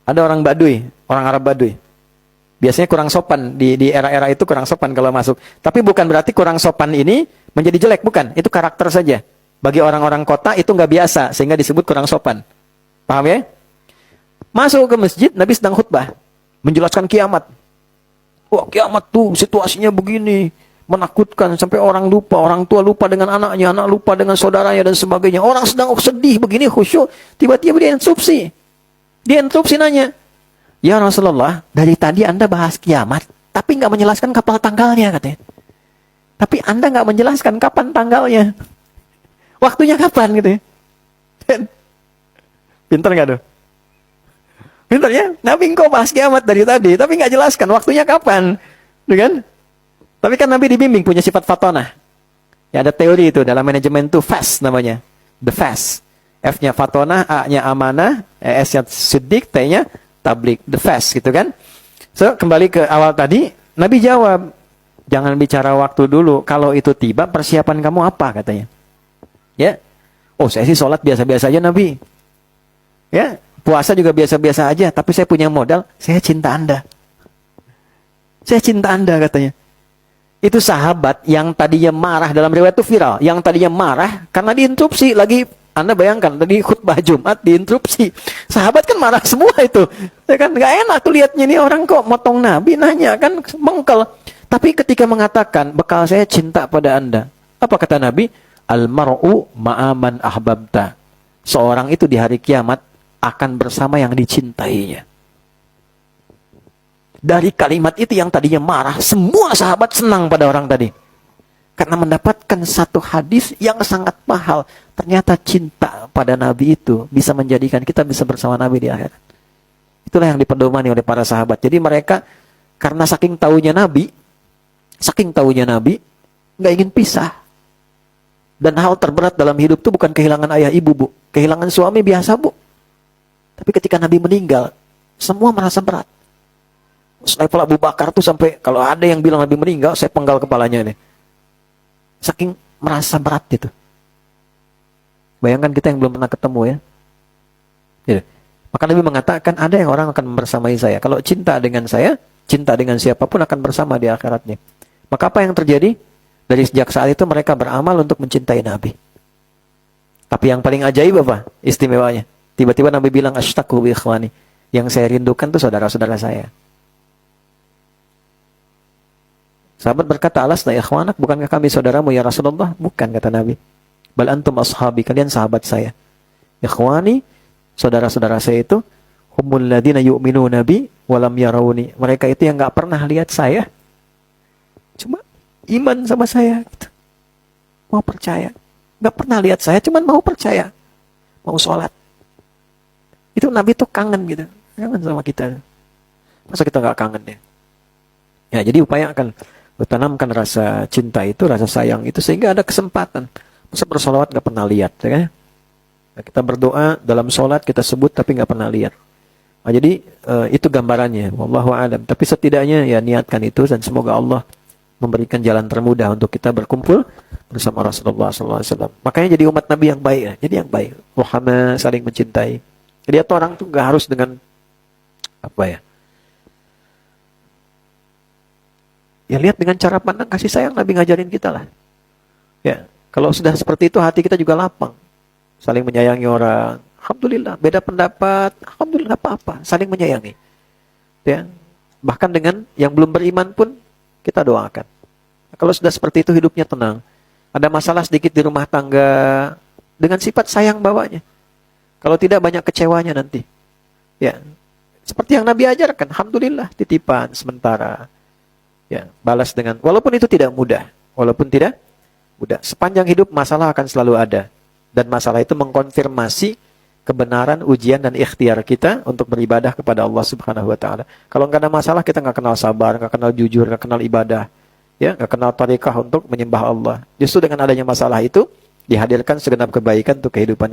Ada orang Baduy, orang Arab Baduy. Biasanya kurang sopan, di era-era itu kurang sopan kalau masuk. Tapi bukan berarti kurang sopan ini menjadi jelek, bukan. Itu karakter saja. Bagi orang-orang kota itu nggak biasa, sehingga disebut kurang sopan. Paham ya? Masuk ke masjid, Nabi sedang khutbah. Menjelaskan kiamat. Wah, kiamat tuh situasinya begini. Menakutkan, sampai orang lupa. Orang tua lupa dengan anaknya, anak lupa dengan saudaranya, dan sebagainya. Orang sedang sedih begini, khusyuk. Tiba-tiba dia interupsi. Dia interupsi nanya, "Ya Rasulullah, dari tadi Anda bahas kiamat, tapi nggak menjelaskan kapan tanggalnya," katanya. Tapi Anda nggak menjelaskan kapan tanggalnya. Waktunya kapan gitu ya. Pinter nggak tuh? Pinter ya? Nabi engkau bahas kiamat dari tadi, tapi nggak jelaskan waktunya kapan. Tuh kan? Tapi kan Nabi dibimbing punya sifat fatonah. Ya ada teori itu, dalam manajemen itu FAST namanya. The FAST. F-nya fatonah, A-nya amanah, S-nya siddiq, T-nya tablik, the fast gitu kan. So, kembali ke awal tadi, Nabi jawab, jangan bicara waktu dulu, kalau itu tiba persiapan kamu apa katanya. Ya. Oh, saya sih sholat biasa-biasa aja Nabi. Ya, puasa juga biasa-biasa aja, tapi saya punya modal, saya cinta Anda. Saya cinta Anda katanya. Itu sahabat yang tadinya marah, dalam riwayat itu viral, yang tadinya marah karena diinterupsi lagi. Anda bayangkan, tadi khutbah Jumat diinterupsi. Sahabat kan marah semua itu. Ya kan, nggak enak tuh lihatnya nih orang kok motong Nabi, nanya kan, mengkel. Tapi ketika mengatakan, bekal saya cinta pada Anda. Apa kata Nabi? Al-mar'u ma'aman ahbabta. Seorang itu di hari kiamat akan bersama yang dicintainya. Dari kalimat itu yang tadinya marah, semua sahabat senang pada orang tadi. Karena mendapatkan satu hadis yang sangat mahal. Ternyata cinta pada Nabi itu bisa menjadikan kita bisa bersama Nabi di akhirat. Itulah yang dipedomani oleh para sahabat. Jadi mereka karena saking tahunya Nabi, nggak ingin pisah. Dan hal terberat dalam hidup itu bukan kehilangan ayah ibu, Bu. Kehilangan suami biasa, Bu. Tapi ketika Nabi meninggal, semua merasa berat. Selain Abu Bakar tuh sampai kalau ada yang bilang Nabi meninggal, saya penggal kepalanya nih. Saking merasa berat itu. Bayangkan kita yang belum pernah ketemu ya. Gitu. Maka Nabi mengatakan ada yang orang akan bersamai saya. Kalau cinta dengan saya, cinta dengan siapapun akan bersama di akhiratnya. Maka apa yang terjadi? Dari sejak saat itu mereka beramal untuk mencintai Nabi. Tapi yang paling ajaib apa? Istimewanya. Tiba-tiba Nabi bilang, "Ashtaqu bi ikhwani." Yang saya rindukan itu saudara-saudara saya. Sahabat berkata, "Alasna ikhwanak, bukankah kami saudaramu ya Rasulullah?" Bukan, kata Nabi. "Bal antum ashabi, kalian sahabat saya." Ikhwani, saudara-saudara saya itu, humul ladina yu'minuna bi walam yarawni. Mereka itu yang enggak pernah lihat saya. Cuma iman sama saya gitu. Mau percaya. Enggak pernah lihat saya, cuma mau percaya. Mau sholat. Itu Nabi tuh kangen gitu. Kangen sama kita. Masa kita enggak kangen ya? Ya, jadi upayakan tanamkan rasa cinta itu, rasa sayang itu, sehingga ada kesempatan. Masa bersolawat nggak pernah lihat, ya kan? Nah, kita berdoa dalam sholat kita sebut tapi nggak pernah lihat. Nah, jadi itu gambarannya. Wallahu a'lam. Tapi setidaknya ya niatkan itu dan semoga Allah memberikan jalan termudah untuk kita berkumpul bersama Rasulullah SAW. Makanya jadi umat Nabi yang baik, ya. Jadi yang baik. Muhammad saling mencintai. Jadi orang tuh nggak harus dengan apa ya? Ya lihat dengan cara pandang kasih sayang Nabi ngajarin kita lah. Ya, kalau sudah seperti itu hati kita juga lapang. Saling menyayangi orang. Alhamdulillah, beda pendapat, alhamdulillah apa-apa, saling menyayangi. Ya. Bahkan dengan yang belum beriman pun kita doakan. Kalau sudah seperti itu hidupnya tenang. Ada masalah sedikit di rumah tangga, dengan sifat sayang bawanya. Kalau tidak banyak kecewanya nanti. Ya. Seperti yang Nabi ajarkan, alhamdulillah, titipan sementara. Ya, balas dengan, walaupun itu tidak mudah, sepanjang hidup masalah akan selalu ada, dan masalah itu mengkonfirmasi kebenaran ujian dan ikhtiar kita untuk beribadah kepada Allah Subhanahu Wa Taala. Kalau nggak ada masalah kita nggak kenal sabar, nggak kenal jujur, nggak kenal ibadah, ya nggak kenal tariqah untuk menyembah Allah. Justru dengan adanya masalah itu dihadirkan segenap kebaikan untuk kehidupan kita.